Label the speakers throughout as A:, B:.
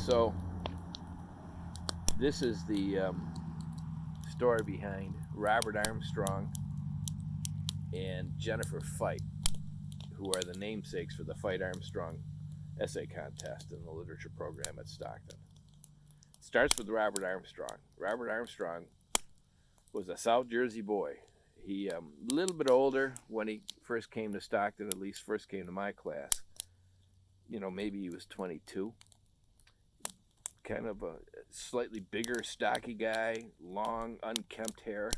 A: So this is the story behind Robert Armstrong and Jennifer Feyt, who are the namesakes for the Feyt-Armstrong essay contest in the literature program at Stockton. It starts with Robert Armstrong. Robert Armstrong was a South Jersey boy. He a little bit older when he first came to Stockton, at least first came to my class. Maybe he was 22. Kind of a slightly bigger, stocky guy, long, unkempt hair,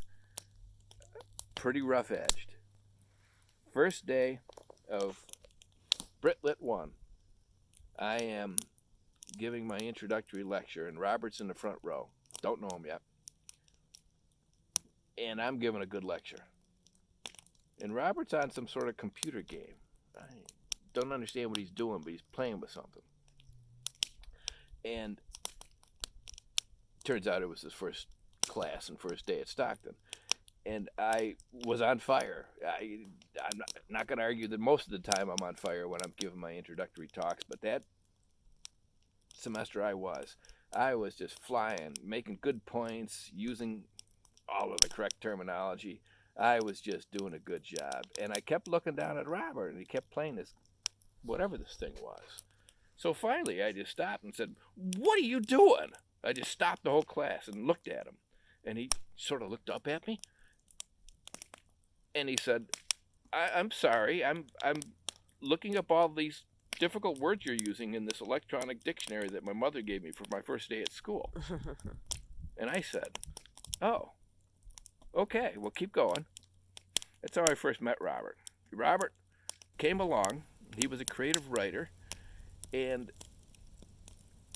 A: pretty rough-edged. First day of Brit Lit 1, I am giving my introductory lecture, and Robert's in the front row. Don't know him yet. And I'm giving a good lecture. And Robert's on some sort of computer game. I don't understand what he's doing, but he's playing with something. And turns out it was his first class and first day at Stockton. And I was on fire. I'm not going to argue that most of the time I'm on fire when I'm giving my introductory talks, but that semester I was just flying, making good points, using all of the correct terminology. I was just doing a good job. And I kept looking down at Robert, and he kept playing this, whatever this thing was. So finally, I just stopped and said, "What are you doing?" I just stopped the whole class and looked at him. And he sort of looked up at me. And he said, I'm sorry, I'm looking up all these difficult words you're using in this electronic dictionary that my mother gave me for my first day at school." And I said, "Oh, okay, well, keep going." That's how I first met Robert. Robert came along. He was a creative writer. And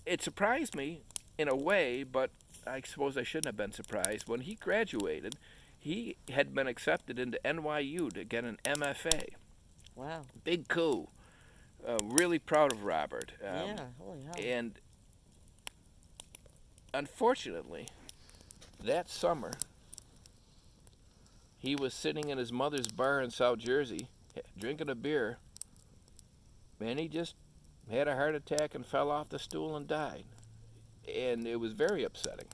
A: it surprised me in a way, but I suppose I shouldn't have been surprised. When he graduated, he had been accepted into NYU to get an MFA.
B: Wow.
A: Big coup. Really proud of Robert.
B: Yeah, holy hell.
A: And unfortunately, that summer, he was sitting in his mother's bar in South Jersey, drinking a beer, and he just had a heart attack and fell off the stool and died. And it was very upsetting.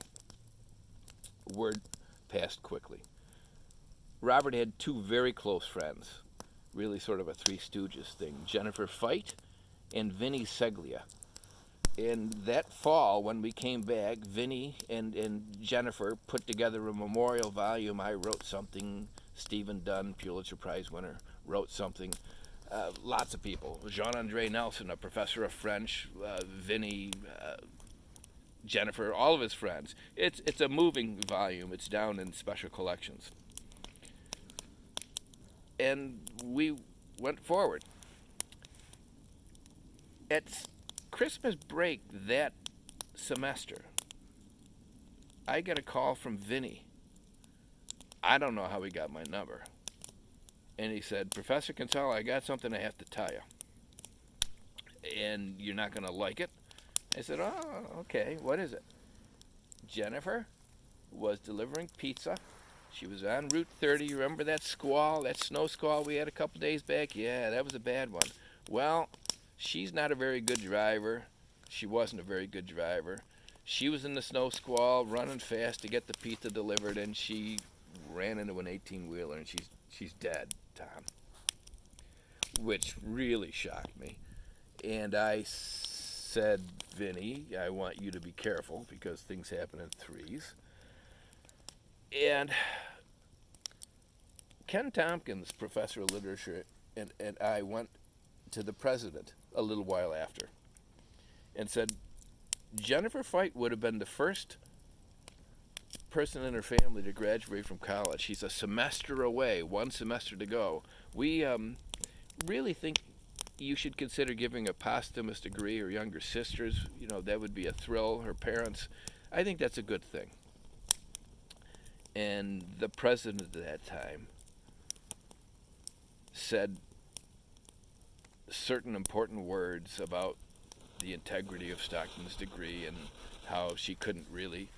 A: Word passed quickly. Robert had two very close friends, really sort of a Three Stooges thing, Jennifer Feyt and Vinnie Seglia. And that fall, when we came back, Vinnie and Jennifer put together a memorial volume. I wrote something. Stephen Dunn, Pulitzer Prize winner, wrote something. Lots of people. Jean-Andre Nelson, a professor of French, Vinnie, Jennifer, all of his friends. It's a moving volume. It's down in special collections. And we went forward. At Christmas break that semester, I get a call from Vinnie. I don't know how he got my number. And he said, "Professor Kinsella, I got something I have to tell you. And you're not going to like it." I said, "Oh, okay, what is it?" Jennifer was delivering pizza. She was on Route 30. You remember that squall, that snow squall we had a couple days back? Yeah, that was a bad one. Well, she's not a very good driver. She wasn't a very good driver. She was in the snow squall, running fast to get the pizza delivered, and she ran into an 18-wheeler, and she's dead, Tom. Which really shocked me. And I said, "Vinnie, I want you to be careful because things happen in threes." And Ken Tompkins, professor of literature, and I went to the president a little while after and said, "Jennifer Feyt would have been the first person in her family to graduate from college. She's a semester away, one semester to go. We really think you should consider giving a posthumous degree. Her younger sisters, that would be a thrill. Her parents, I think that's a good thing." And the president at that time said certain important words about the integrity of Stockton's degree and how she couldn't really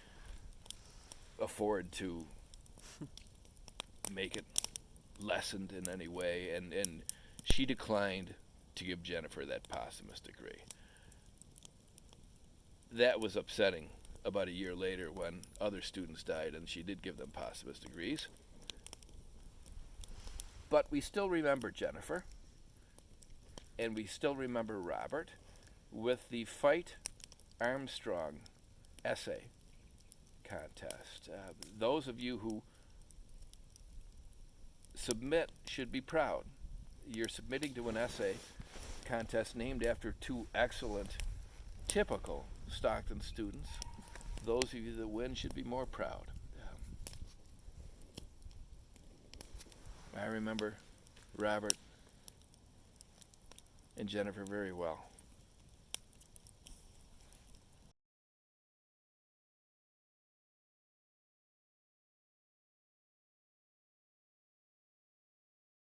A: afford to make it lessened in any way, and she declined to give Jennifer that posthumous degree. that was upsetting about a year later when other students died, and she did give them posthumous degrees. But we still remember Jennifer, and we still remember Robert with the Feyt-Armstrong essay contest. Those of you who submit should be proud. You're submitting to an essay contest named after two excellent, typical Stockton students. Those of you that win should be more proud. I remember Robert and Jennifer very well.